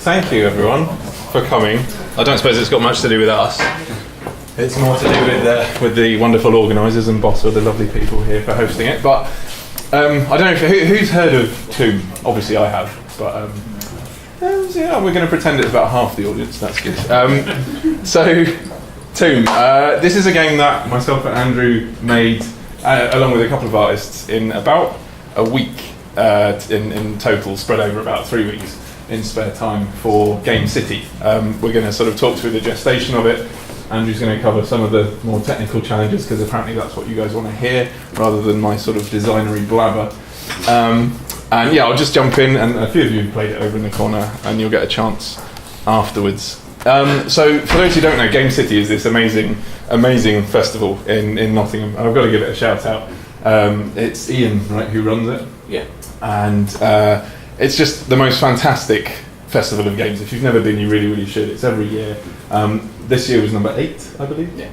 Thank you everyone for coming. I don't suppose it's got much to do with us. It's more to do with the wonderful organisers and Bossa, the lovely people here for hosting it. But I don't know who's heard of Tomb. Obviously I have, but yeah, we're going to pretend it's about half the audience. That's good. So Tomb. This is a game that myself and Andrew made along with a couple of artists in about a week in total, spread over about 3 weeks in spare time for Gamecity. We're going to sort of talk through the gestation of it. Andrew's going to cover some of the more technical challenges because apparently that's what you guys want to hear rather than my sort of designery blabber. And yeah, I'll just jump in, and a few of you played it over in the corner and you'll get a chance afterwards. So for those who don't know, Gamecity is this amazing festival in Nottingham. I've got to give it a shout out. It's Ian, right, who runs it? Yeah. And it's just the most fantastic festival of games. If you've never been, you really, really should. It's every year. This year was number 8, I believe. Yeah.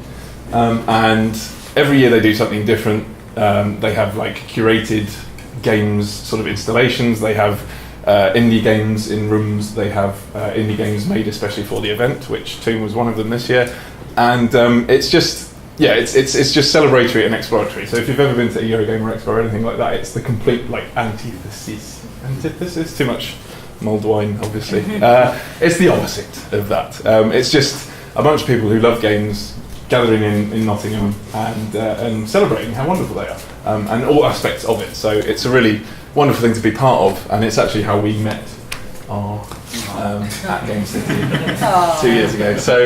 And every year they do something different. They have like curated games, sort of installations. They have indie games in rooms. They have indie games made especially for the event, which Tomb was one of them this year. And it's just, yeah, it's just celebratory and exploratory. So if you've ever been to a Eurogamer Expo or anything like that, it's the complete like antithesis. Antithesis? Too much mulled wine, obviously. It's the opposite of that. It's just a bunch of people who love games gathering in Nottingham and celebrating how wonderful they are, and all aspects of it. So it's a really wonderful thing to be part of, and it's actually how we met at Gamecity 2 years ago. So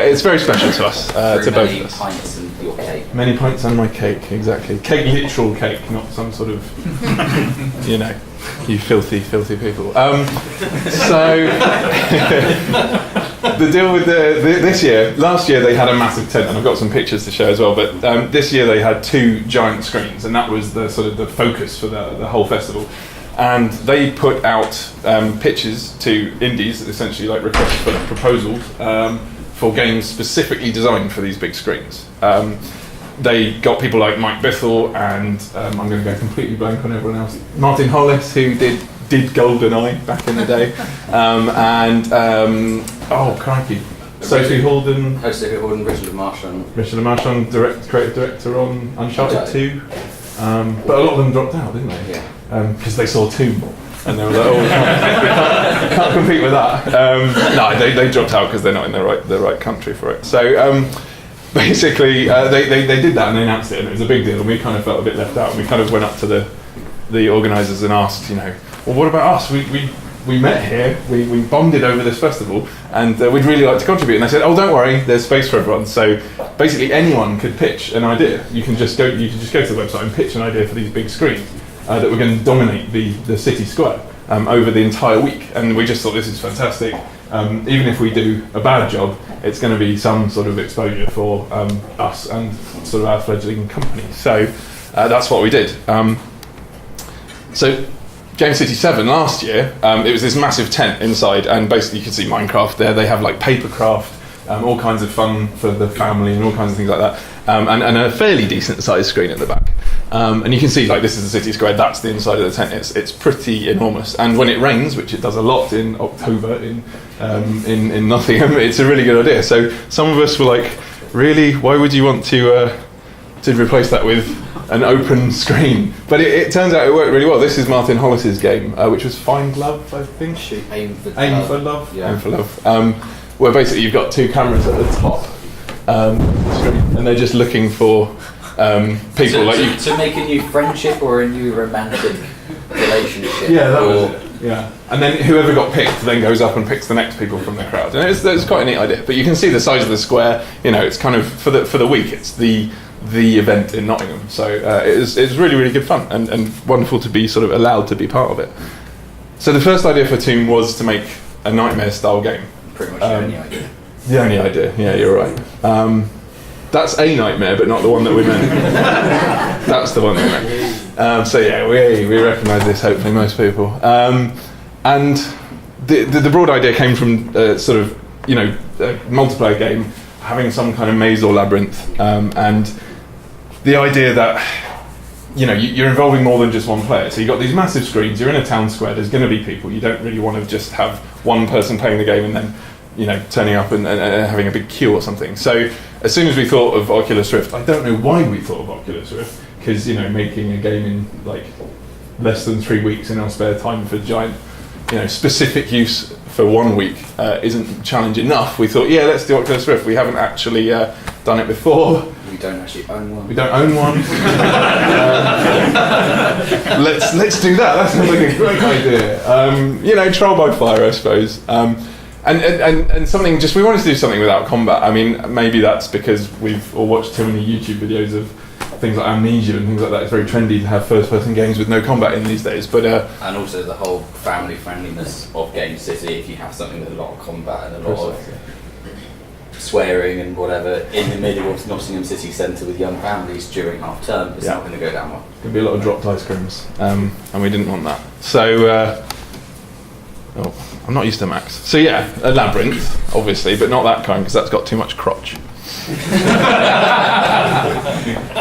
it's very special to us, to both of us. Many pints and your cake. Many pints and my cake, exactly. Cake, literal cake, not some sort of, you know, you filthy, filthy people. So the deal with this year, last year they had a massive tent, and I've got some pictures to show as well, but this year they had 2 giant screens, and that was the sort of the focus for the whole festival. And they put out pitches to indies, essentially like requests for proposals for games specifically designed for these big screens. They got people like Mike Bithell and I'm going to go completely blank on everyone else. Martin Hollis, who did GoldenEye back in the day, oh crikey, Sophie Halden, Richard Marchand, creative director on Uncharted 2. But a lot of them dropped out, didn't they? Yeah. Because they saw Tomb, and they were like, "Oh, we can't compete with that." No, they dropped out because they're not in the right country for it. So basically, they did that and they announced it, and it was a big deal. And we kind of felt a bit left out. And we kind of went up to the organisers and asked, you know, well, what about us? We met here, we bonded over this festival, and we'd really like to contribute. And they said, oh, don't worry, there's space for everyone. So basically, anyone could pitch an idea. You can just go to the website and pitch an idea for these big screens that we're going to dominate the city square over the entire week. And we just thought this is fantastic. Even if we do a bad job, it's going to be some sort of exposure for us and sort of our fledgling company. So that's what we did. So Gamecity 7 last year, it was this massive tent inside, and basically you could see Minecraft there. They have like papercraft, all kinds of fun for the family and all kinds of things like that, and a fairly decent sized screen at the back. And you can see like this is the city square, that's the inside of the tent. It's pretty enormous, and when it rains, which it does a lot in October in Nottingham, it's a really good idea. So some of us were like, really, why would you want to replace that with an open screen? But it turns out it worked really well. This is Martin Hollis's game, which was Find Love, I think. Aim for Love. Yeah. Aim for Love. Where basically you've got 2 cameras at the top screen, and they're just looking for people to make a new friendship or a new romantic relationship. Yeah, that was it. Yeah, and then whoever got picked then goes up and picks the next people from the crowd, and it's quite a neat idea. But you can see the size of the square. You know, it's kind of for the week. It's the event in Nottingham, so it's really, really good fun and wonderful to be sort of allowed to be part of it. So the first idea for Tomb was to make a Nightmare style game. Pretty much the only idea. The only idea, yeah, you're right. That's a nightmare, but not the one that we meant. That's the one that we meant. So yeah, we recognise this, hopefully most people. And the broad idea came from sort of, you know, a multiplayer game, having some kind of maze or labyrinth, and the idea that you're involving more than just one player. So you've got these massive screens, you're in a town square, there's going to be people. You don't really want to just have one person playing the game and then, turning up and having a big queue or something. So as soon as we thought of Oculus Rift, I don't know why we thought of Oculus Rift, because, making a game in like less than 3 weeks in our spare time for giant, specific use for 1 week isn't challenge enough. We thought, let's do Oculus Rift. We haven't actually done it before. We don't actually own one. We don't own one. Let's do that. That sounds like a great idea. Trial by fire, I suppose. And something, we wanted to do something without combat. I mean, maybe that's because we've all watched too many YouTube videos of things like Amnesia and things like that. It's very trendy to have first-person games with no combat in these days. But and also the whole family friendliness of Gamecity. If you have something with a lot of combat and a lot of swearing and whatever in the middle of Nottingham city centre with young families during half term, it's not going to go down well. There'll be a lot of dropped ice creams, and we didn't want that. So, I'm not used to Max. So a labyrinth, obviously, but not that kind because that's got too much crotch.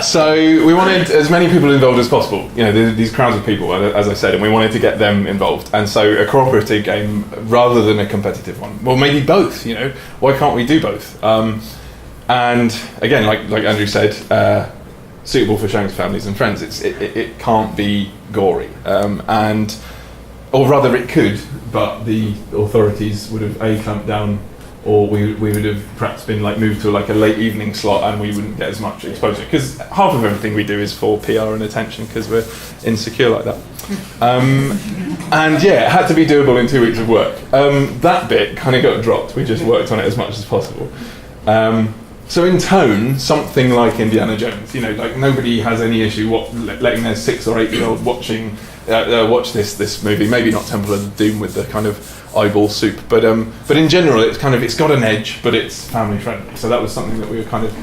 So we wanted as many people involved as possible. These crowds of people, as I said, and we wanted to get them involved. And so a cooperative game rather than a competitive one. Well, maybe both. Why can't we do both? And again, like Andrew said, suitable for showing to families and friends. It can't be gory, or rather it could, but the authorities would have clamped down. Or we would have perhaps been moved to a late evening slot, and we wouldn't get as much exposure because half of everything we do is for PR and attention because we're insecure like that. And it had to be doable in 2 weeks of work. That bit kind of got dropped. We just worked on it as much as possible. So in tone, something like Indiana Jones. Nobody has any issue letting their 6 or 8-year-old watch this movie. Maybe not Temple of Doom with the kind of eyeball soup, but in general, it's got an edge, but it's family friendly. So that was something that we were kind of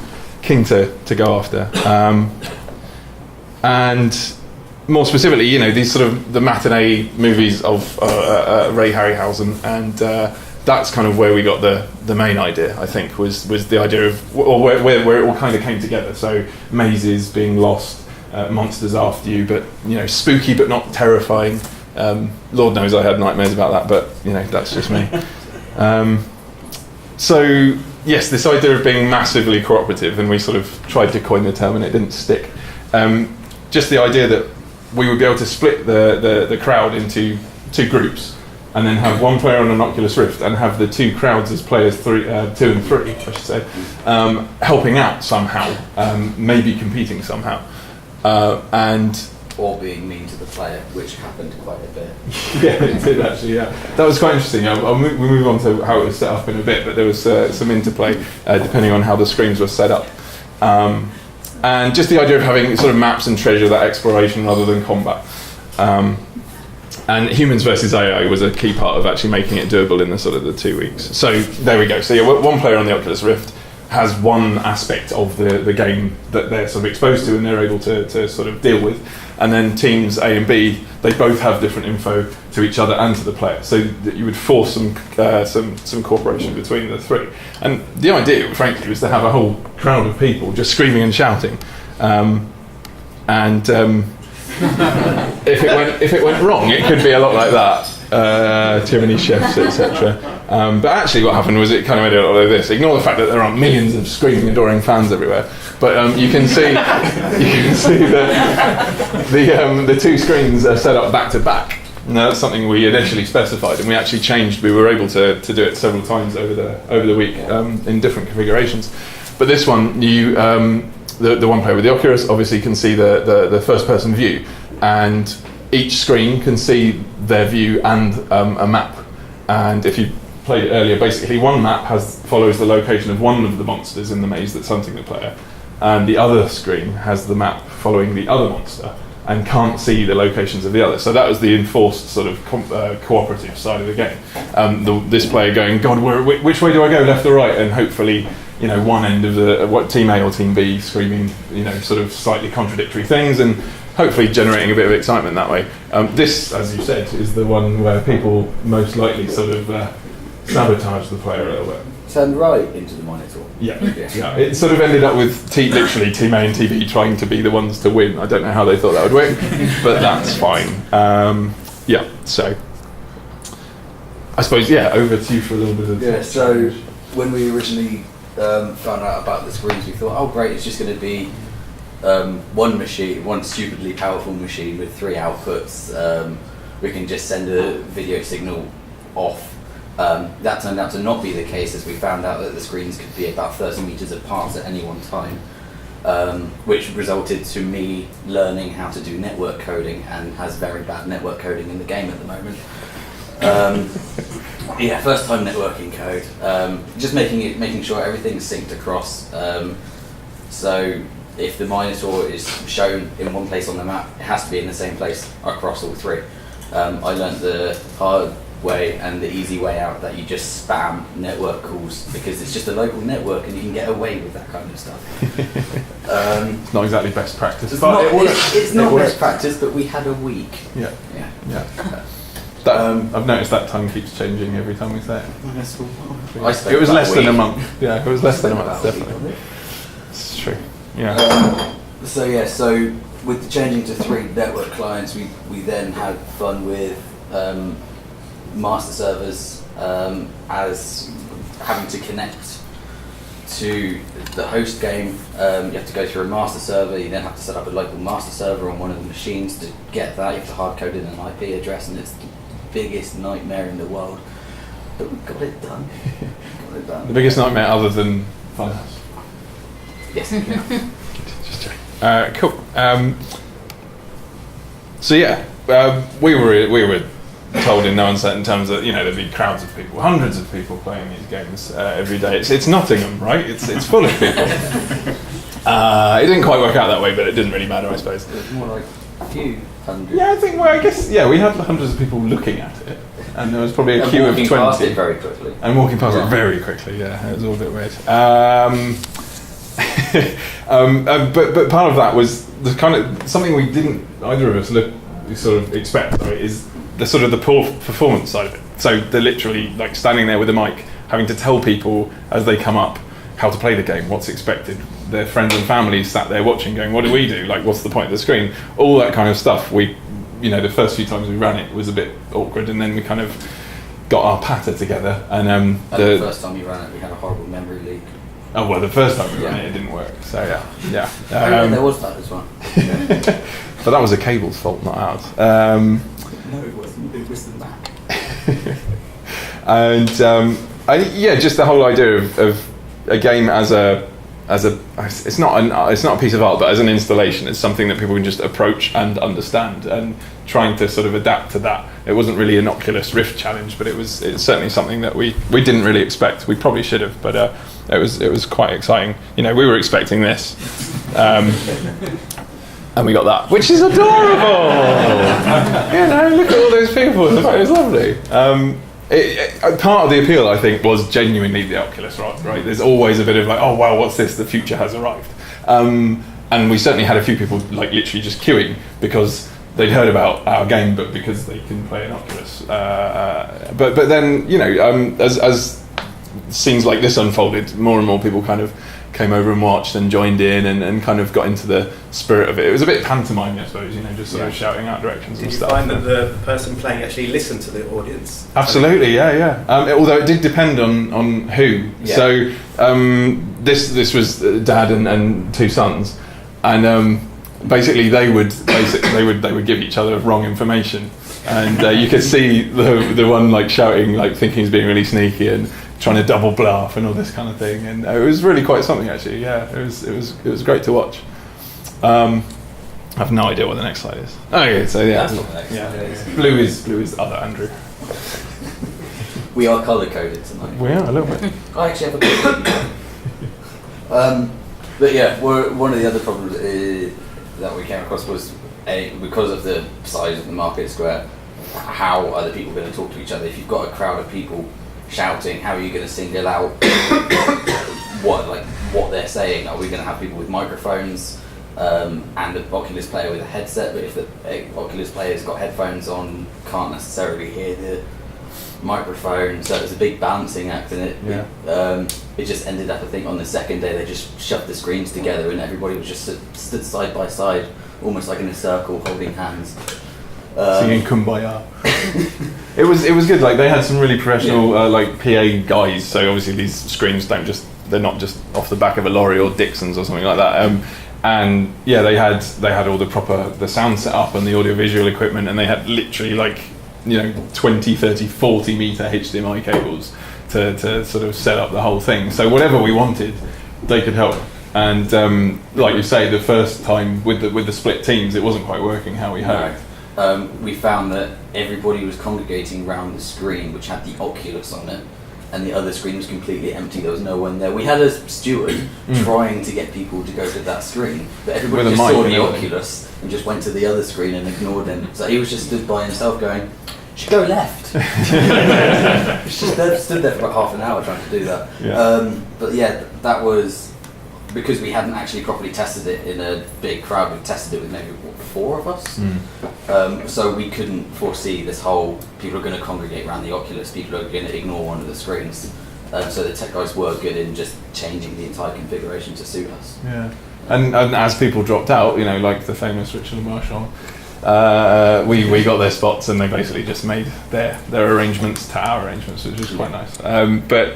keen to go after. And more specifically, these sort of the matinee movies of Ray Harryhausen, and that's kind of where we got the main idea. I think was the idea of where it all kind of came together. So mazes, being lost, monsters after you, but spooky but not terrifying. Lord knows I had nightmares about that, but that's just me. So yes, this idea of being massively cooperative, and we sort of tried to coin the term and it didn't stick. Just the idea that we would be able to split the crowd into 2 groups and then have one player on an Oculus Rift and have the 2 crowds as players 2 and 3, I should say, helping out somehow, maybe competing somehow. Or being mean to the player, which happened quite a bit. Yeah, it did actually, that was quite interesting. We'll move on to how it was set up in a bit, but there was some interplay depending on how the screens were set up. And just the idea of having sort of maps and treasure, that exploration rather than combat. And humans versus AI was a key part of actually making it doable in the 2 weeks. So there we go. So one player on the Oculus Rift has one aspect of the game that they're sort of exposed to and they're able to sort of deal with. And then teams A and B, they both have different info to each other and to the player, so that you would force some cooperation between the 3. And the idea, frankly, was to have a whole crowd of people just screaming and shouting. If it went wrong, it could be a lot like that. Too many chefs, etc. But actually what happened was it kind of made it all like this. Ignore the fact that there aren't millions of screaming, adoring fans everywhere. But you can see that the 2 screens are set up back to back. Now that's something we initially specified, and we actually changed. We were able to do it several times over the week in different configurations. But this one, the one player with the Oculus obviously can see the first person view, and each screen can see their view and a map. And if you played it earlier, basically one map follows the location of one of the monsters in the maze that's hunting the player, and the other screen has the map following the other monster and can't see the locations of the other. So that was the enforced sort of cooperative side of the game. This player going, God, which way do I go, left or right? And hopefully, one end of team A or team B screaming, sort of slightly contradictory things, and hopefully generating a bit of excitement that way. This, as you said, is the one where people most likely sort of sabotage the player a little bit. turned right into the monitor. Yeah. It sort of ended up with literally Team A and Team B trying to be the ones to win. I don't know how they thought that would work, but that's fine. So I suppose, over to you for a little bit of... so when we originally found out about the screens, we thought, oh great, it's just going to be one machine, one stupidly powerful machine with 3 outputs. We can just send a video signal off. That turned out to not be the case, as we found out that the screens could be about 30 meters apart at any one time, which resulted to me learning how to do network coding, and has very bad network coding in the game at the moment. First time networking code. Just making sure everything's synced across. So if the monitor is shown in one place on the map, it has to be in the same place across all 3. I learned the hard way and the easy way out that you just spam network calls, because it's just a local network and you can get away with that kind of stuff. It's not exactly best practice, it's but not, it works. It's not best practice, but we had a week. Yeah. I've noticed that time keeps changing every time we say it. It was less than a month. Yeah, it was less than a month, definitely. It's true. Yeah. So with the changing to 3 network clients, we then had fun with master servers, as having to connect to the host game. You have to go through a master server, you then have to set up a local master server on one of the machines to get that. You have to hard code in an IP address, and it's the biggest nightmare in the world. But we got it done. The biggest nightmare other than Funhouse. Yes. Just checking. Cool. We were told in no uncertain terms that there'd be crowds of people, hundreds of people playing these games every day. It's Nottingham, right? It's full of people. It didn't quite work out that way, but it didn't really matter, I suppose. It was more like a few hundred. Yeah, I think. Well, I guess we had hundreds of people looking at it, and there was probably a queue of 20. Past it very quickly. And walking past it very quickly. Yeah, it was all a bit weird. But part of that was the kind of something we didn't either of us sort of expect. Right, is the sort of the poor performance side of it. So they're literally like standing there with a mic, having to tell people as they come up how to play the game, what's expected. Their friends and family sat there watching, going, "What do we do? Like, what's the point of the screen?" All that kind of stuff. The first few times we ran it was a bit awkward, and then we kind of got our patter together. And the first time we ran it, we had a horrible memory leak. Oh well, the first time we ran it didn't work. So yeah. There was that as well. But that was a cable's fault, not ours. No, it wasn't. It was the Mac. And just the whole idea of a game as a it's not a piece of art, but as an installation, it's something that people can just approach and understand, and trying to sort of adapt to that. It wasn't really an Oculus Rift challenge, but it's certainly something that we didn't really expect. We probably should have, but it was quite exciting. We were expecting this. And we got that, which is adorable. Look at all those people. It was lovely. Part of the appeal, I think, was genuinely the Oculus, right? There's always a bit of like, oh wow, what's this? The future has arrived. And we certainly had a few people like literally just queuing because they'd heard about our game, but because they can play an Oculus. But then as scenes like this unfolded, more and more people kind of came over and watched and joined in and kind of got into the spirit of it. It was a bit pantomime, I suppose, just sort of shouting out directions and stuff. Did you find that the person playing actually listened to the audience? Absolutely, yeah. Although it did depend on who. Yeah. So this was dad and 2 sons, and basically they would give each other wrong information, and you could see the one like shouting, like thinking he's being really sneaky and trying to double bluff and all this kind of thing, and it was really quite something actually. Yeah, it was great to watch. I have no idea what the next slide is. Okay, so That's what the next slide is. Blue is other Andrew. We are colour coded tonight. We are a little bit. I actually have a colour. But one of the other problems that we came across was because of the size of the market square. How are the people going to talk to each other? If you've got a crowd of people shouting, how are you going to single out what they're saying? Are we going to have people with microphones and the Oculus player with a headset? But if the Oculus player's got headphones on, can't necessarily hear microphone, so it was a big balancing act, and it just ended up, I think, on the second day they just shoved the screens together and everybody was just stood side by side, almost like in a circle, holding hands. Singing Kumbaya. It was good. Like they had some really professional like PA guys. So obviously these screens they're not just off the back of a lorry or Dixon's or something like that. And yeah, they had all the sound set up and the audio visual equipment, and they had literally like 20, 30, 40 meter HDMI cables to sort of set up the whole thing. So whatever we wanted, they could help. And like you say, the first time with the split teams, it wasn't quite working how we hoped. We found that everybody was congregating around the screen, which had the Oculus on it, and the other screen was completely empty. There was no one there. We had a steward trying to get people to go to that screen, but everybody just saw the Oculus and just went to the other screen and ignored him. So he was just stood by himself going, "You should go left." Just stood there for about half an hour trying to do that. Yeah. But yeah, that was because we hadn't actually properly tested it in a big crowd. We tested it with maybe 4 of us. So we couldn't foresee this whole, people are going to congregate around the Oculus, people are going to ignore one of the screens. So the tech guys were good in just changing the entire configuration to suit us. Yeah, and as people dropped out, like the famous Richard and Marshall, we got their spots and they basically just made their arrangements to our arrangements, which was quite nice. But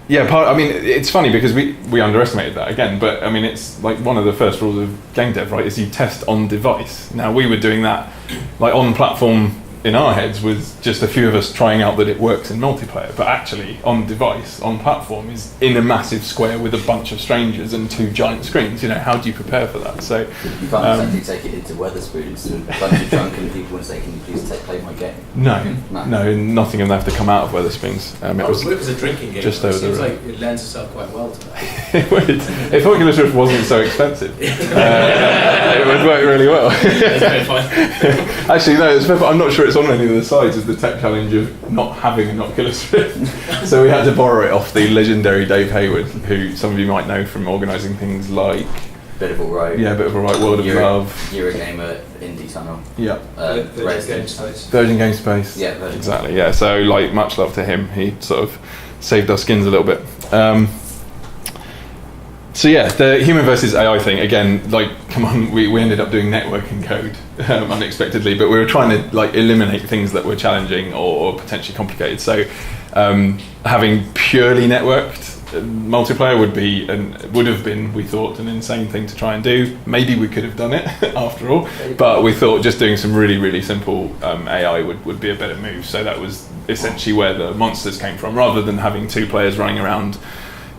yeah, it's funny because we underestimated that again, but I mean, it's like one of the first rules of game dev, right, is you test on device. Now, we were doing that like on platform in our heads with just a few of us trying out that it works in multiplayer, but actually on device, on platform, is in a massive square with a bunch of strangers and 2 giant screens. How do you prepare for that? So you can't exactly take it into Wetherspoons and a bunch of drunken people and say, "Can you please play my game?" No, in Nottingham they have to come out of Wetherspoons. It was a drinking game. Just over it seems the road. like it lends itself quite well to that. It would. If Oculus Rift wasn't so expensive, it would work really well. Actually, no, I'm not sure it's on any of the sides of the tech challenge of not having an Oculus Rift. So we had to borrow it off the legendary Dave Hayward, who some of you might know from organising things like Bit of a Right. Yeah, Bit of a Right, World of Love. Eurogamer, Indie Tunnel. Yeah. Virgin Gamespace. Virgin Gamespace. Yeah, Virgin. Exactly, yeah. So like much love to him. He sort of saved our skins a little bit. So yeah, the human versus AI thing, again, like, come on, we ended up doing networking code unexpectedly, but we were trying to like eliminate things that were challenging or potentially complicated. So having purely networked multiplayer would have been, we thought, an insane thing to try and do. Maybe we could have done it after all, but we thought just doing some really, really simple AI would be a better move. So that was essentially where the monsters came from, rather than having 2 players running around,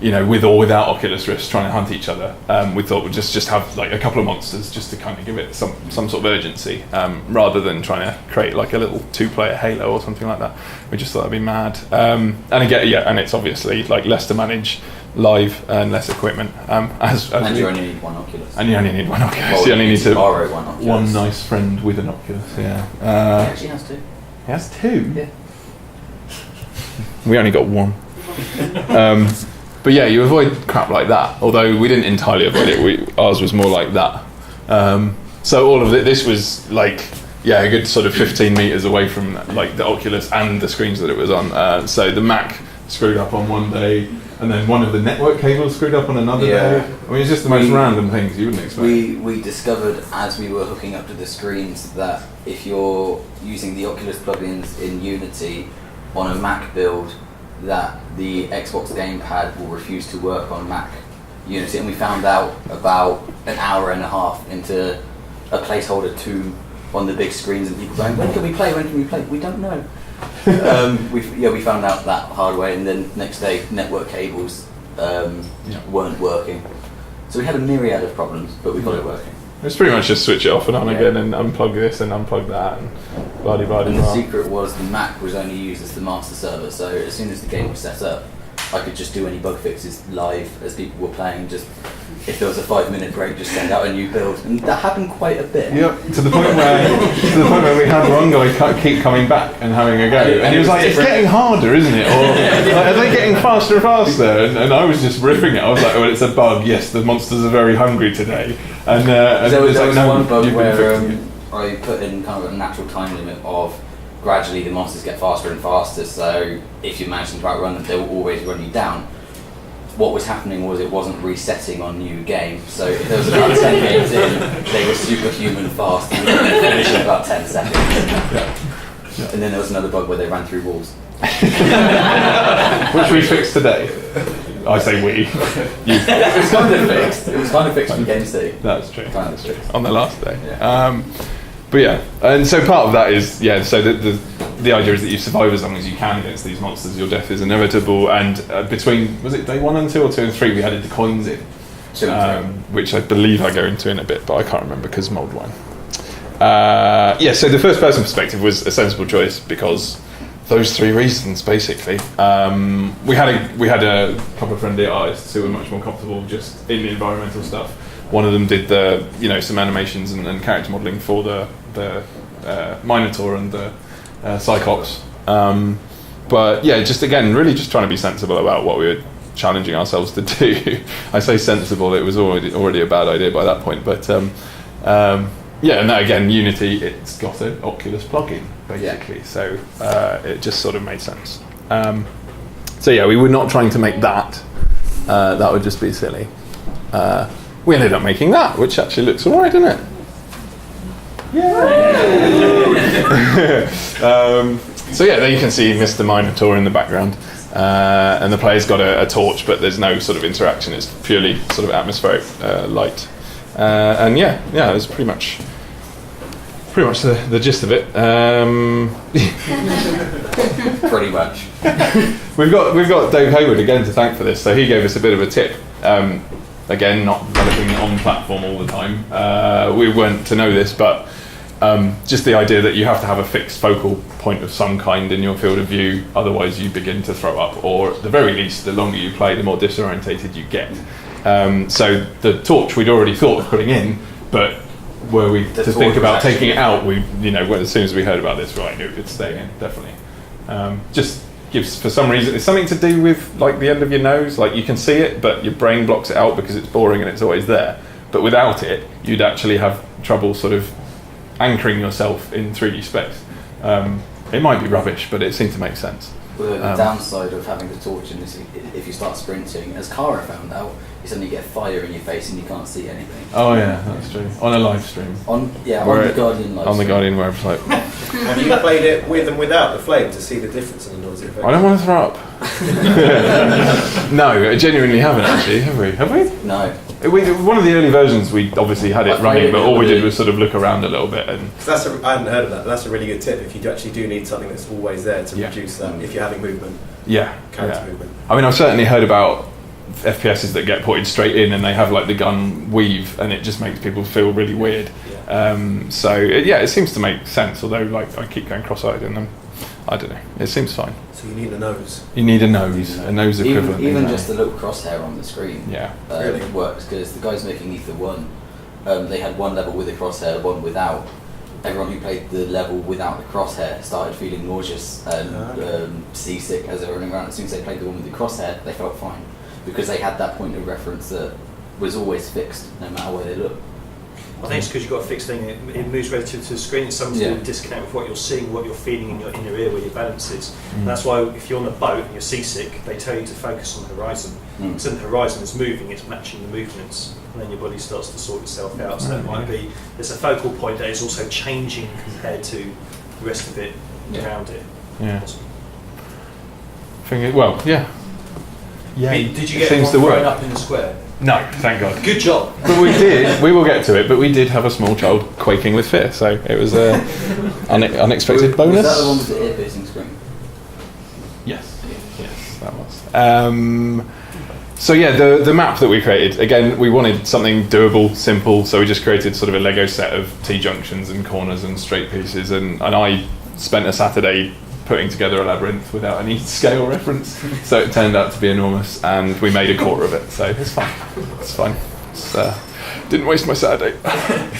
with or without Oculus Rifts trying to hunt each other. We thought we'd just have like a couple of monsters just to kind of give it some sort of urgency, rather than trying to create like a little 2-player Halo or something like that. We just thought it'd be mad. And again, and it's obviously like less to manage live and less equipment. And you only need 1 Oculus. And you only need 1 Oculus. Well, you only need to borrow 1 Oculus. One nice friend with an Oculus. Yeah. He actually has 2. He has 2. Yeah. We only got 1. But yeah, you avoid crap like that. Although we didn't entirely avoid it. Ours was more like that. So all of this was like, a good sort of 15 meters away from like the Oculus and the screens that it was on. So the Mac screwed up on one day, and then one of the network cables screwed up on another day. I mean, it's just the most random things you wouldn't expect. We discovered as we were hooking up to the screens that if you're using the Oculus plugins in Unity on a Mac build, that the Xbox gamepad will refuse to work on Mac Unity, and we found out about an hour and a half into a placeholder 2 on the big screens, and people going, when can we play, we don't know. We found out that hard way, and then next day network cables weren't working, so we had a myriad of problems, but we got it working. It's pretty much just switch it off and on again, and unplug this and unplug that, and blah-de-blah-de-blah. And the secret was the Mac was only used as the master server, so as soon as the game was set up, I could just do any bug fixes live as people were playing. Just if there was a 5-minute break, just send out a new build, and that happened quite a bit. Yep, to the point where we had one guy keep coming back and having a go, and he was like, "It's getting harder, isn't it? Or like, are they getting faster and faster?" And I was just ripping it. I was like, "Well, it's a bug. Yes, the monsters are very hungry today." And there was like, one bug where it. I put in kind of a natural time limit of gradually the monsters get faster and faster, so if you're managing to outrun them, they will always run you down. What was happening was it wasn't resetting on new game, so if there was about 10 games in, they were superhuman fast and finished in about 10 seconds. And then there was another bug where they ran through walls. Which we fixed today. I say we. It was kind of fixed. It was kind of fixed from Gamecity. That's true. Kind of fixed. On the last day. Yeah. But yeah, and so part of that is, so the idea is that you survive as long as you can against these monsters. Your death is inevitable, and between, was it day 1 and 2 or 2 and 3, we added the coins in, 2 and 3. which I believe I go into in a bit, but I can't remember because mold wine. So the first person perspective was a sensible choice because those 3 reasons basically. We had a couple of friendly artists who were much more comfortable just in the environmental stuff. One of them did some animations and character modelling for the Minotaur and the Cyclops. But yeah, just again, really just trying to be sensible about what we were challenging ourselves to do. I say sensible; it was already a bad idea by that point. But and that, again, Unity, it's got an Oculus plugin basically, so it just sort of made sense. We were not trying to make that. That would just be silly. We ended up making that, which actually looks alright, doesn't it? There you can see Mr. Minotaur in the background, and the player's got a torch, but there's no sort of interaction. It's purely sort of atmospheric light, it was pretty much the gist of it. Pretty much. We've got Dave Hayward again to thank for this. So he gave us a bit of a tip. Again, not developing on platform all the time. We weren't to know this, but just the idea that you have to have a fixed focal point of some kind in your field of view, otherwise you begin to throw up, or at the very least, the longer you play, the more disorientated you get. So the torch we'd already thought of putting in, but were we to think about taking it out, as soon as we heard about this, I knew it would stay in, definitely. Just gives, for some reason, it's something to do with like the end of your nose, like you can see it, but your brain blocks it out because it's boring and it's always there. But without it, you'd actually have trouble sort of anchoring yourself in 3D space. It might be rubbish, but it seemed to make sense. Well, the downside of having the torch in this, if you start sprinting, as Cara found out, you suddenly get fire in your face and you can't see anything. Oh yeah, that's true. On a live stream. On the Guardian live on the stream. Guardian website. Have you played it with and without the flame to see the difference in the noise effect? I don't want to throw up. No, I genuinely haven't actually, have we? Have we? No. One of the early versions, we obviously had it running, but all we did was sort of look around a little bit. And I hadn't heard of that, but that's a really good tip if you actually do need something that's always there to reduce that, if you're having movement, character movement. I mean, I've certainly heard about FPSs that get ported straight in and they have like the gun weave and it just makes people feel really weird. It seems to make sense, although like I keep going cross-eyed and I don't know, it seems fine. So you need a nose. You need a nose equivalent. Even just the little crosshair on the screen really works, because the guys making Ether 1, they had one level with a crosshair, one without. Everyone who played the level without the crosshair started feeling nauseous and seasick as they were running around. As soon as they played the one with the crosshair, they felt fine, because they had that point of reference that was always fixed no matter where they looked. I think it's because you've got a fixed thing, it moves relative to the screen, it's something to disconnect with what you're seeing, what you're feeling in your ear, where your balance is. And that's why if you're on a boat and you're seasick, they tell you to focus on the horizon. So the horizon is moving, it's matching the movements, and then your body starts to sort itself out. So that might be, there's a focal point that is also changing compared to the rest of it around it. Yeah. Did you get one thrown up in the square? No, thank God. Good job. But we will get to it, but we did have a small child quaking with fear, so it was an unexpected bonus. Was that the one with the ear-piercing screen? Yes, that was. The map that we created, again, we wanted something doable, simple, so we just created sort of a Lego set of T-junctions and corners and straight pieces, and I spent a Saturday putting together a labyrinth without any scale reference, so it turned out to be enormous, and we made a quarter of it, so it's fine. Didn't waste my Saturday. I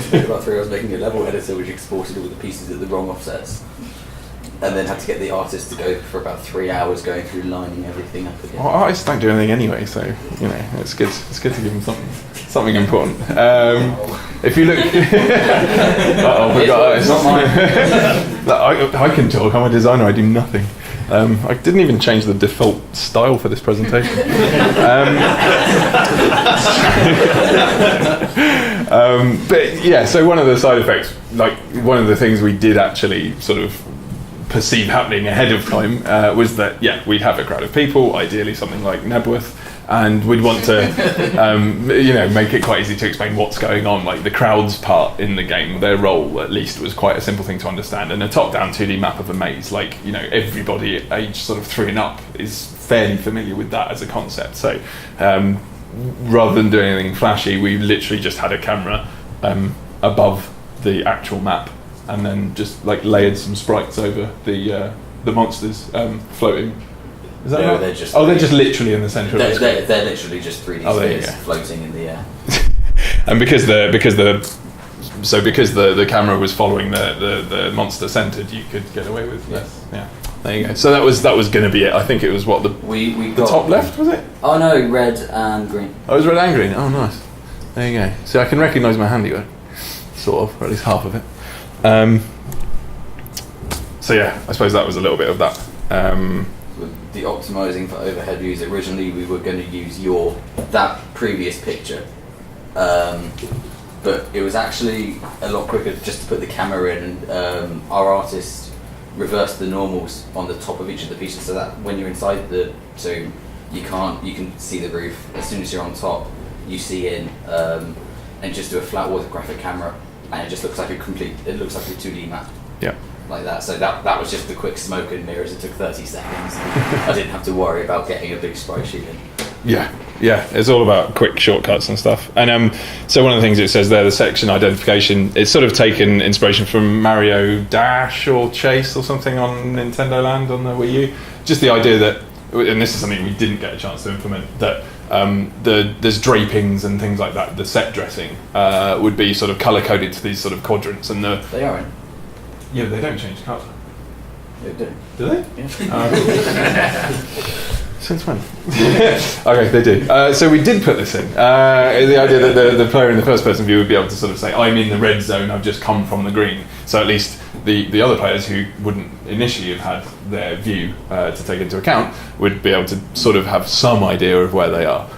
spent about 3 hours making a level editor which exported all the pieces at the wrong offsets, and then had to get the artist to go for about 3 hours going through lining everything up again. Well, artists don't do anything anyway, so it's good to give them something something important. If you look, It's not mine. I can talk. I'm a designer. I do nothing. I didn't even change the default style for this presentation. But yeah, so one of the side effects, like one of the things we did actually sort of perceive happening ahead of time was that, yeah, we'd have a crowd of people, ideally something like Nebworth, and we'd want to, make it quite easy to explain what's going on. Like the crowd's part in the game, their role at least was quite a simple thing to understand. And a top-down 2D map of a maze, like everybody age sort of 3 and up is fairly familiar with that as a concept. So rather than doing anything flashy, we literally just had a camera above the actual map, and then just like layered some sprites over the monsters floating. Is that right? They're just they're just literally in the centre of the screen. They're literally just 3D spheres floating in the air. And because the camera was following the monster centred, you could get away with less. Yeah. There you go. So that was going to be it. I think it was what the top left, was it? Oh no, red and green. Oh, it was red and green. Oh, nice. There you go. So I can recognise my handiwork, sort of, or at least half of it. So yeah, I suppose that was a little bit of that. With the optimising for overhead views, originally we were going to use that previous picture, but it was actually a lot quicker just to put the camera in, and our artist reversed the normals on the top of each of the pieces, so that when you're inside the tomb, you can see the roof. As soon as you're on top, you see in, and just do a flat orthographic camera, and it just looks like a 2D map. Yeah. Like that. So that was just the quick smoke and mirrors. It took 30 seconds. I didn't have to worry about getting a big sprite sheet in. Yeah, it's all about quick shortcuts and stuff. And so one of the things it says there, the section identification, it's sort of taken inspiration from Mario Dash or Chase or something on Nintendo Land on the Wii U. Just the idea that, and this is something we didn't get a chance to implement, that there's drapings and things like that. The set dressing would be sort of color coded to these sort of quadrants, and they aren't. Yeah, they don't change colour. They do. Do they? Yeah. Since when? Okay, they do. So we did put this in. The idea that the player in the first person view would be able to sort of say, I'm in the red zone, I've just come from the green. So at least the other players who wouldn't initially have had their view to take into account would be able to sort of have some idea of where they are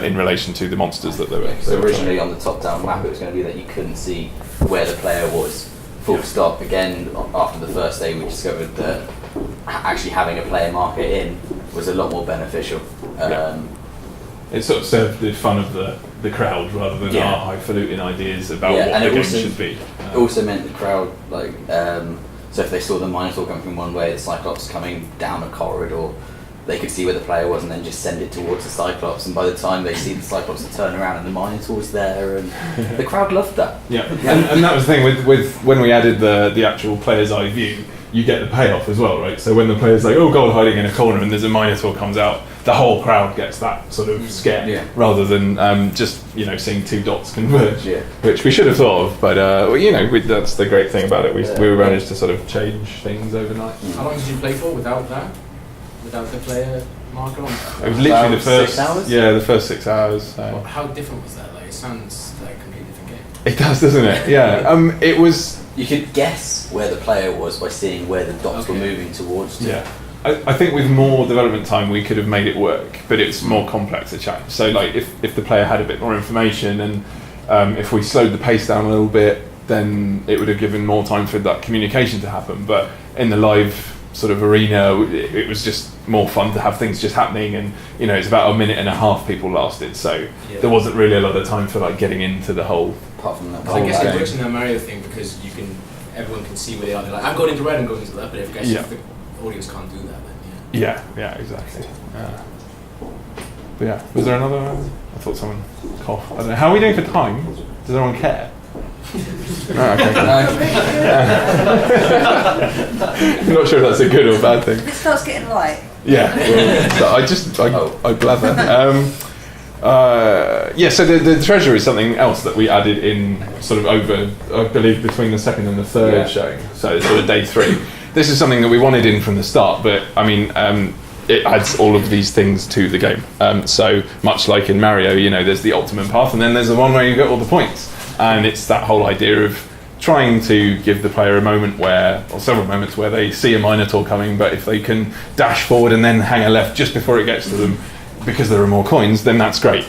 in relation to the monsters that they were. So originally on the top-down map, it was going to be that you couldn't see where the player was. Full stop. Again, after the first day, we discovered that actually having a player marker in was a lot more beneficial. It sort of served the fun of the crowd rather than our highfalutin ideas about what the game should be. It also meant the crowd, so if they saw the Minotaur coming from one way, the Cyclops coming down a corridor, they could see where the player was and then just send it towards the Cyclops, and by the time they see the Cyclops, they turn around and the Minotaur's there, and the crowd loved that. Yeah, and that was the thing with when we added the actual player's eye view, you get the payoff as well, right? So when the player's like, oh god, hiding in a corner, and there's a Minotaur comes out, the whole crowd gets that sort of scare, rather than just seeing 2 dots converge, which we should have thought of, but that's the great thing about it. We managed to sort of change things overnight. How long did you play for without that? Without the player marker on? It was literally the first 6 hours? Yeah, the first 6 hours. So. Well, how different was that? Like, it sounds like a completely different game. It does, doesn't it? Yeah. It was. You could guess where the player was by seeing where the dots were moving towards. Yeah. I think with more development time we could have made it work, but it's more complex to change. So like if the player had a bit more information, and if we slowed the pace down a little bit, then it would have given more time for that communication to happen. But in the live sort of arena, it was just more fun to have things just happening, and it's about 1.5 minutes people lasted, so there wasn't really a lot of time for like getting into the whole. Apart from that, I guess it works in the Mario thing because everyone can see where they are. They're like, I'm going into red, I'm going into left, but if the audience can't do that, then yeah, exactly. But yeah, was there another? I thought someone coughed. I don't know. How are we doing for time? Does everyone care? Okay. I'm not sure if that's a good or bad thing. It starts getting light. Yeah. I blather. So the treasure is something else that we added in sort of over, I believe, between the second and the third showing. So it's sort of day 3. This is something that we wanted in from the start, but I mean, it adds all of these things to the game. So much like in Mario, there's the optimum path, and then there's the one where you get all the points. And it's that whole idea of trying to give the player a moment or several moments where they see a Minotaur coming, but if they can dash forward and then hang a left just before it gets to them, because there are more coins, then that's great.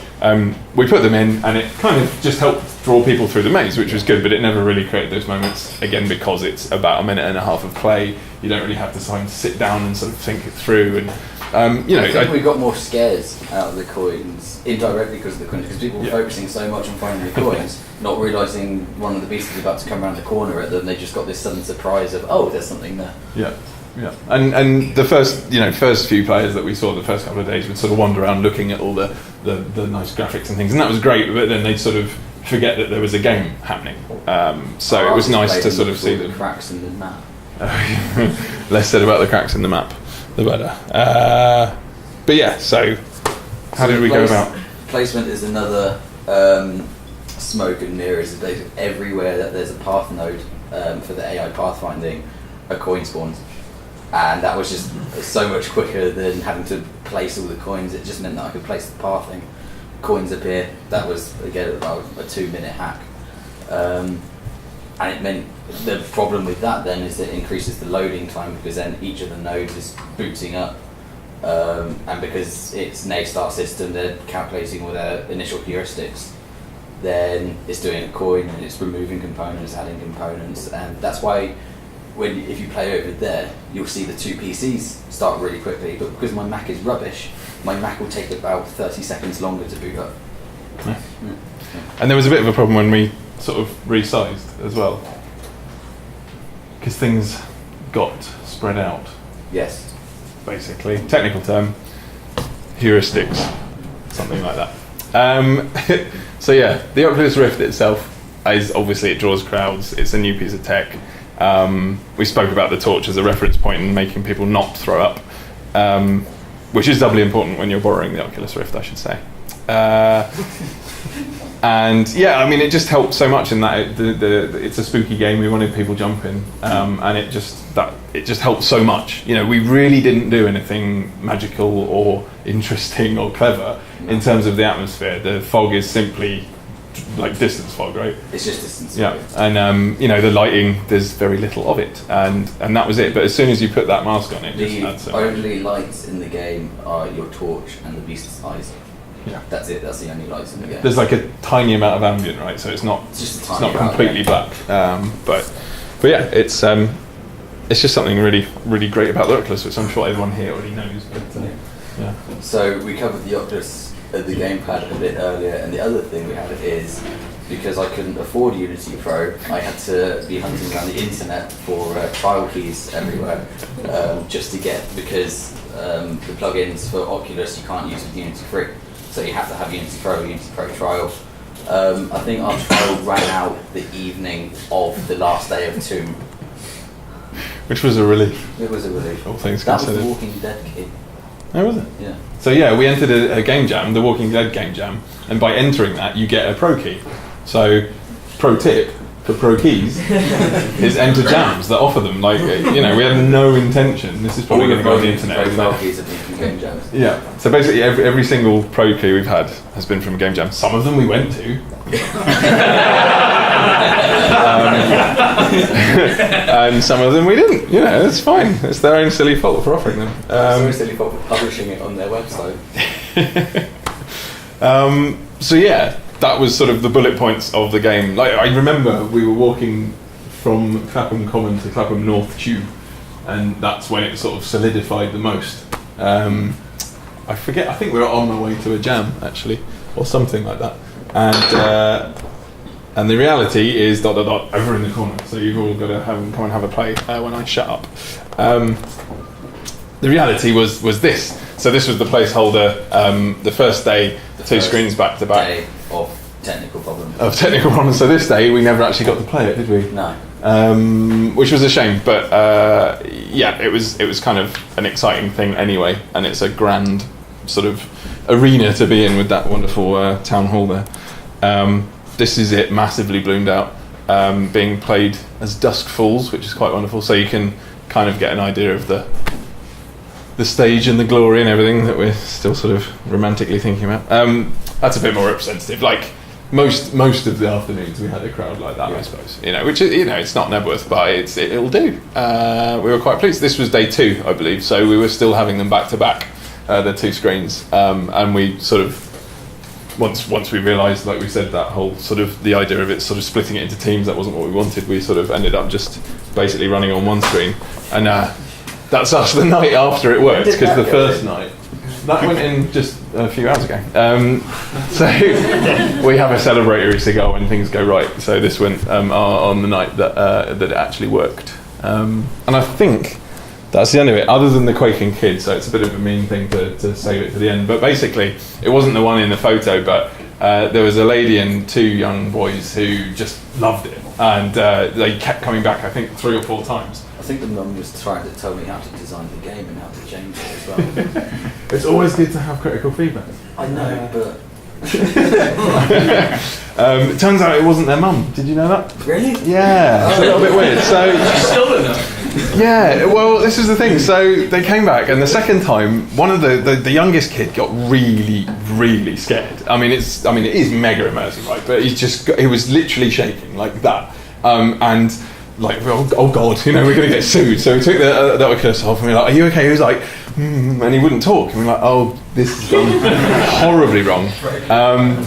We put them in, and it kind of just helped draw people through the maze, which was good, but it never really created those moments, again, because it's about a minute and a half of play. You don't really have the time to sit down and sort of think it through. And I think we got more scares out of the coins indirectly because of the coins, because people were focusing so much on finding the coins, not realising one of the beasts was about to come around the corner at them. They just got this sudden surprise of, oh, there's something there. Yeah. And the first few players that we saw the first couple of days would sort of wander around looking at all the nice graphics and things, and that was great. But then they'd sort of forget that there was a game happening. So it was nice to sort of see the cracks in the map. Less said about the cracks in the map, the better. But yeah, so how did we go about? Placement is another smoke and mirrors. Everywhere that there's a path node for the AI pathfinding, a coin spawns. And that was just so much quicker than having to place all the coins. It just meant that I could place the pathing. Coins appear. That was, again, about a 2-minute hack. And it meant the problem with that then is it increases the loading time, because then each of the nodes is booting up. And because it's an A-star system, they're calculating all their initial heuristics. Then it's doing a coin and it's removing components, adding components. And that's why if you play over there, you'll see the two PCs start really quickly, but because my Mac is rubbish, my Mac will take about 30 seconds longer to boot up. Yeah. And there was a bit of a problem when we sort of resized as well, because things got spread out. Yes. Basically, technical term, heuristics, something like that. So yeah, the Oculus Rift itself is obviously, it draws crowds. It's a new piece of tech. We spoke about the torch as a reference point and making people not throw up, which is doubly important when you're borrowing the Oculus Rift, I should say. And yeah, I mean, it just helped so much in that it's a spooky game. We wanted people jumping, and it just helped so much. We really didn't do anything magical or interesting or clever in terms of the atmosphere. The fog is simply like distance fog, right? It's just distance. Yeah, and the lighting, there's very little of it, and that was it. But as soon as you put that mask on, it just adds so much. The only lights in the game are your torch and the beast's eyes. Yeah, that's it. That's the only lights in the game. There's like a tiny amount of ambient, right? So it's not completely black. But yeah, it's just something really, really great about the Oculus, which I'm sure everyone here already knows. But yeah. So we covered the Oculus, the gamepad a bit earlier, and the other thing we had is, because I couldn't afford Unity Pro, I had to be hunting around the internet for trial keys everywhere, just to get, because the plugins for Oculus you can't use with Unity Free, so you have to have Unity Pro trial. I think our trial ran out the evening of the last day of Tomb. Which was a relief. It was a relief. All things that considered. was the Walking Dead key. Oh, was it? Yeah. So yeah, we entered a game jam, the Walking Dead game jam, and by entering that, you get a pro key. So, pro tip for pro keys is enter jams that offer them. Like, we have no intention. This is probably going to go on the internet. Pro keys have been from game jams. Yeah. So basically, every single pro key we've had has been from a game jam. Some of them we went to. And some of them we didn't. It's fine. It's their own silly fault for offering them. It's their silly fault for publishing it on their website. So yeah, that was sort of the bullet points of the game. Like, I remember we were walking from Clapham Common to Clapham North Tube, and that's when it sort of solidified the most. I forget. I think we were on my way to a jam actually, or something like that. And the reality is ... over in the corner. So you've all got to come and have a play when I shut up. The reality was this. So this was the placeholder. The first day, two screens back to back. Day of technical problems. So this day we never actually got to play it, did we? No. Which was a shame, but yeah, it was kind of an exciting thing anyway, and it's a grand sort of arena to be in with that wonderful town hall there. This is it, massively bloomed out, being played as Dusk Falls, which is quite wonderful. So you can kind of get an idea of the the stage and the glory and everything that we're still sort of romantically thinking about. That's a bit more representative. Like most of the afternoons, we had a crowd like that, I suppose. Which it's not Nebworth, but it'll do. We were quite pleased. This was day 2, I believe, so we were still having them back to back, the 2 screens, and we sort of. Once we realised, like we said, that whole sort of the idea of it sort of splitting it into teams, that wasn't what we wanted. We sort of ended up just basically running on one screen, and that's us the night after it worked, because the first night that went in just a few hours ago. So we have a celebratory cigar when things go right. So this went on the night that it actually worked, and I think. That's the end of it, other than the quaking kid, so it's a bit of a mean thing to save it to the end. But basically, it wasn't the one in the photo, but there was a lady and 2 young boys who just loved it. And they kept coming back, I think, 3 or 4 times. I think the mum was trying to tell me how to design the game and how to change it as well. It's always good to have critical feedback. I know, but... It turns out it wasn't their mum. Did you know that? Really? Yeah, it's a little bit weird. So, Stolen them. yeah, well, this is the thing. So they came back, and the second time, one of the youngest kid got really, really scared. I mean, it is mega immersive, right? But he was literally shaking like that, and like, oh god, we're gonna get sued. So we took the Oculus off, and we were like, are you okay? He was like, and he wouldn't talk, and we were like, oh, this has gone horribly wrong.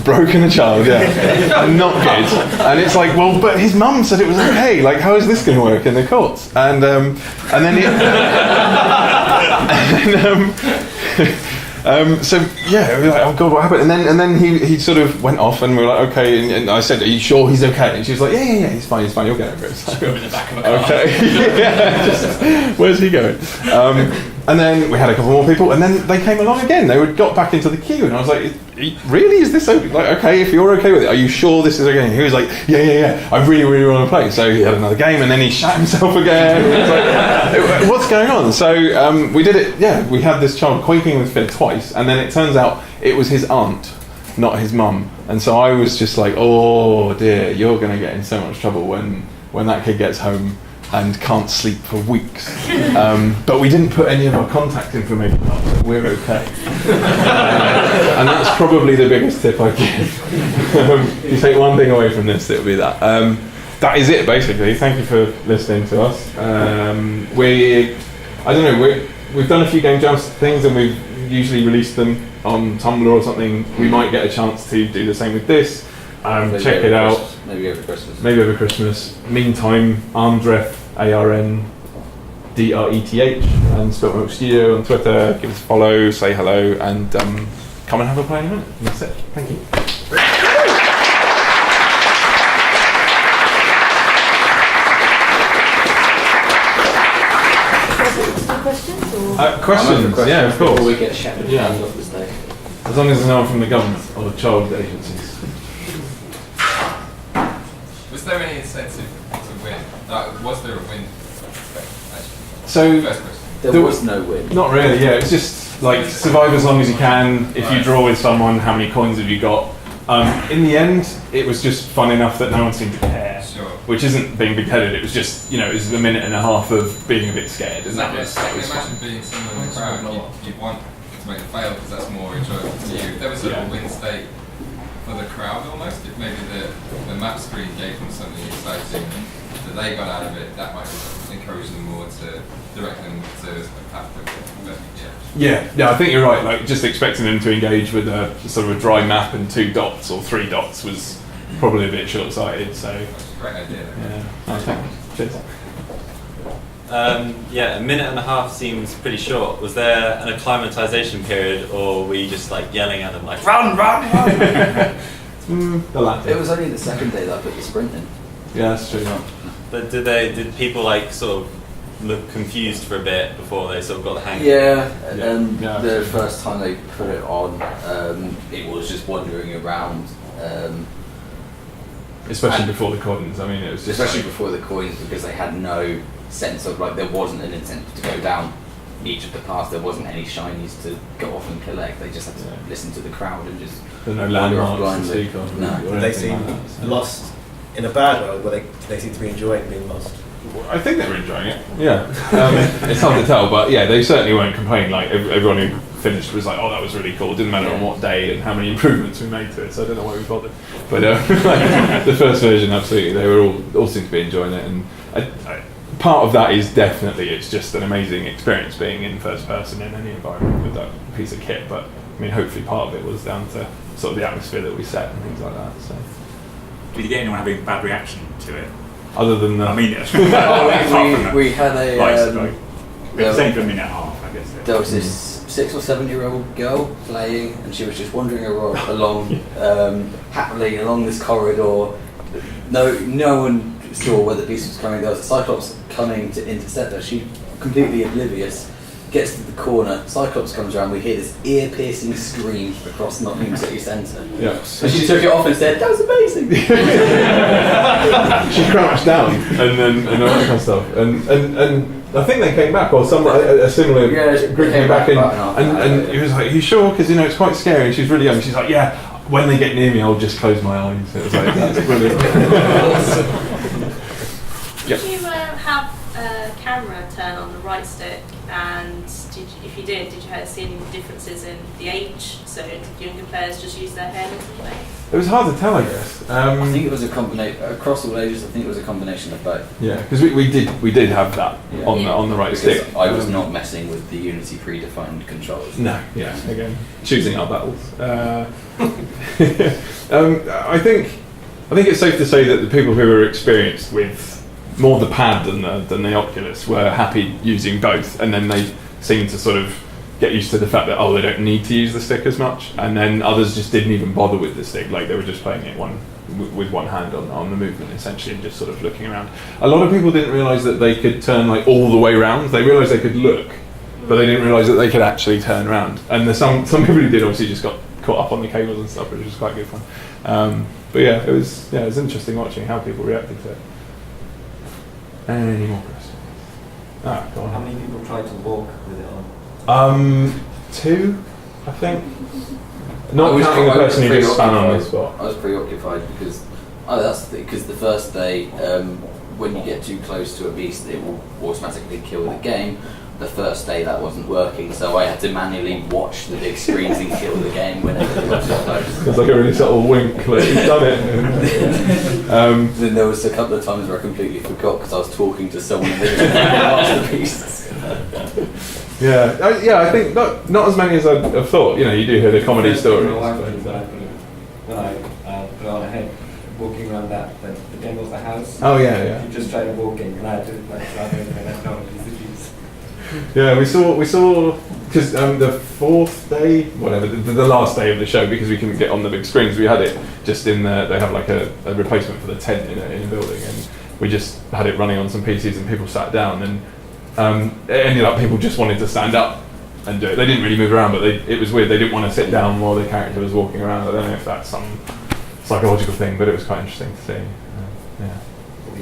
Broken a child, yeah, not good. And it's like, well, but his mum said it was okay. Like, how is this going to work in the courts? And then so yeah, we were like, oh god, what happened? And then he sort of went off, and we were like, okay. And I said, are you sure he's okay? And she was like, yeah, he's fine, you'll get over it. So, in the back of a car. okay, yeah, where's he going? And then we had a couple more people, and then they came along again. They got back into the queue, and I was like, really? Is this okay? Like, okay, if you're okay with it, are you sure this is okay? And he was like, yeah, I really, really want to play. So he had another game, and then he shat himself again. It was like, what's going on? So we did it, yeah, we had this child quaking with fear twice, and then it turns out it was his aunt, not his mum. And so I was just like, oh dear, you're going to get in so much trouble when that kid gets home and can't sleep for weeks. But we didn't put any of our contact information up, so we're okay. And that's probably the biggest tip I give. If you take one thing away from this, it would be that. That is it, basically. Thank you for listening to us. We've done a few Game Jams things, and we've usually released them on Tumblr or something. We might get a chance to do the same with this. Check it out. Maybe over Christmas. Meantime, Arndreth, ARNDRETH, and Spiltmilk Studio on Twitter. Give us a follow, say hello, and come and have a play in a minute. And that's it. Thank you. Questions? Yeah, of course. Before we get shepherded off the stage. As long as there's no one from the government or child agencies. Was there any incentive to win? Was there a win? So there was no win. Not really. Yeah, it's just like survive as long as you can. If you draw with someone, how many coins have you got? In the end, it was just fun enough that no one seemed to care. Sure. Which isn't being big-headed. It was just it was a minute and a half of being a bit scared, and I that was imagine fun. being someone in the crowd, you'd want to make it fail because that's more enjoyable to you. If there was a win state for the crowd almost, if maybe the map screen gave them something exciting that they got out of it, that might encourage them more to direct them to a path that Yeah, I think you're right. Like just expecting them to engage with a sort of a dry map and 2 dots or 3 dots was probably a bit short-sighted. So that's a great idea. Yeah, thanks. Cheers. A minute and a half seems pretty short. Was there an acclimatization period, or were you just like yelling at them like run? The latter. It was only the second day that I put the sprint in. Yeah, that's true. But did people like sort of look confused for a bit before they sort of got the hang of it? Yeah, the first time they put it on, it was just wandering around. Especially before the coins. I mean, it was just especially before the coins, because they had no sense of there wasn't an incentive to go down each of the paths. There wasn't any shinies to go off and collect. They just had to listen to the crowd and just there are no wander off landmarks to blindly. speak of. No. They seem lost in a bad way, where they seem to be enjoying being lost. I think they were enjoying it. Yeah, it's hard to tell, but yeah, they certainly weren't complaining. Like everyone who finished was like, "Oh, that was really cool." Didn't matter on what day and how many improvements we made to it. So I don't know why we bothered. But like, the first version, absolutely, they were all seemed to be enjoying it. And part of that is definitely it's just an amazing experience being in first person in any environment with that piece of kit. But I mean, hopefully, part of it was down to sort of the atmosphere that we set and things like that. So. Did you get anyone having a bad reaction to it? Other than I mean, we had a. It was only for a minute and a half, I guess. There was this 6 or 7-year-old girl playing, and she was just wandering along happily along this corridor. No one saw where the beast was coming. There was a Cyclops coming to intercept her. She completely oblivious. Gets to the corner, Cyclops comes around, we hear this ear-piercing scream across Nottingham City Centre. Yeah. And she took it off and said, "That was amazing!" She crouched down and all that kind of stuff. And I think they came back, or a similar group came back in, and he was like, "Are you sure? Because it's quite scary." And she's really young. She's like, "Yeah, when they get near me, I'll just close my eyes." It was like, that's brilliant. Did you have a camera turn on the right stick? And if you did you see any differences in the age? So did younger players just use their hand or something? It was hard to tell, I guess. I think it was a combination across all ages. I think it was a combination of both. Yeah, because we did have that on the right because stick. I was not messing with the Unity predefined controls. No, yeah, again, choosing our battles. I think it's safe to say that the people who were experienced with more the pad than the Oculus were happy using both, and then they seemed to sort of get used to the fact that they don't need to use the stick as much, and then others just didn't even bother with the stick, like they were just playing it with one hand on the movement essentially and just sort of looking around. A lot of people didn't realise that they could turn like all the way around. They realised they could look, but they didn't realise that they could actually turn around, and some people who did obviously just got caught up on the cables and stuff, which was quite good fun. But yeah, it was interesting watching how people reacted to it. Any more questions? Go on. How many people tried to walk with it on? 2, I think. Not counting the person who just span on the spot. I was preoccupied because that's the thing, because the first day when you get too close to a beast it will automatically kill the game. The first day that wasn't working, so I had to manually watch the big screens and kill the game whenever it was close. It's like a really subtle wink, like you've done it. Then there was a couple of times where I completely forgot because I was talking to someone and they just watched the beasts. I think not as many as I'd have thought. You do hear the comedy stories. When I put on a head walking around the game of the house. Oh yeah. You just tried walking and I had to piece. Yeah, we saw because the 4th day, whatever, the last day of the show, because we couldn't get on the big screens, we had it just in the. They have like a replacement for the tent in a building, and we just had it running on some PCs, and people sat down, and it ended up people just wanted to stand up and do it. They didn't really move around, but it was weird. They didn't want to sit down while the character was walking around. I don't know if that's some psychological thing, but it was quite interesting to see.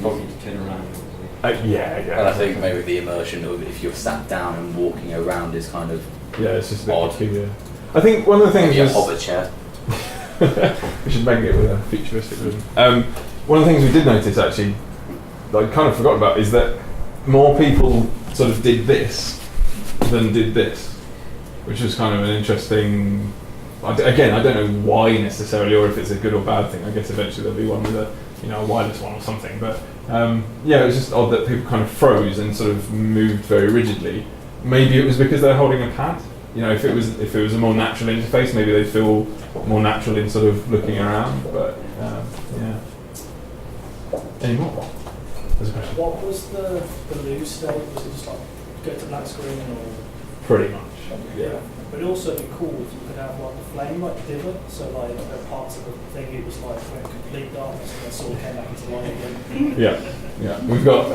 Probably to turn around. Yeah. And I think maybe the immersion of if you're sat down and walking around is kind of it's just a bit odd. peculiar. I think one of the things a hobbit chair. We should make it with a futuristic version. One of the things we did notice actually, that I kind of forgot about, is that more people sort of did this than did this, which was kind of an interesting. Again, I don't know why necessarily, or if it's a good or bad thing. I guess eventually there'll be one with a wireless one or something. But it was just odd that people kind of froze and sort of moved very rigidly. Maybe it was because they're holding a pad. If it was a more natural interface, maybe they'd feel more natural in sort of looking around. But any more? There's a question. What was the lose state? Was it just like go to black screen or? Pretty much. Yeah. But it'd also be cool if you could have like the flame like divot, so like there are parts of the thing it was like went complete darkness and then sort of came back into light again. Yeah. We've got.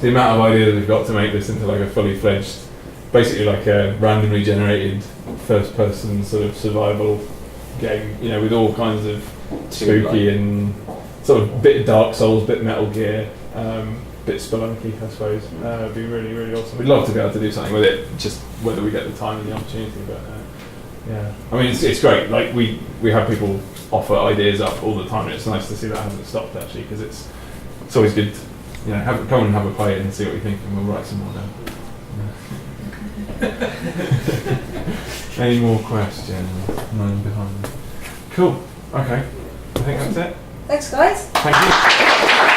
The amount of ideas we've got to make this into like a fully fledged, basically like a randomly generated first-person sort of survival game. With all kinds of spooky and sort of bit Dark Souls, bit Metal Gear. Bit spelunky, I suppose. It'd be really, really awesome. We'd love to be able to do something with it, just whether we get the time and the opportunity. But it's great. Like we have people offer ideas up all the time, and it's nice to see that hasn't stopped actually, because it's always good come and have a play and see what you think, and we'll write some more down. Any more questions? None behind me. Cool. Okay. I think that's it. Thanks, guys. Thank you.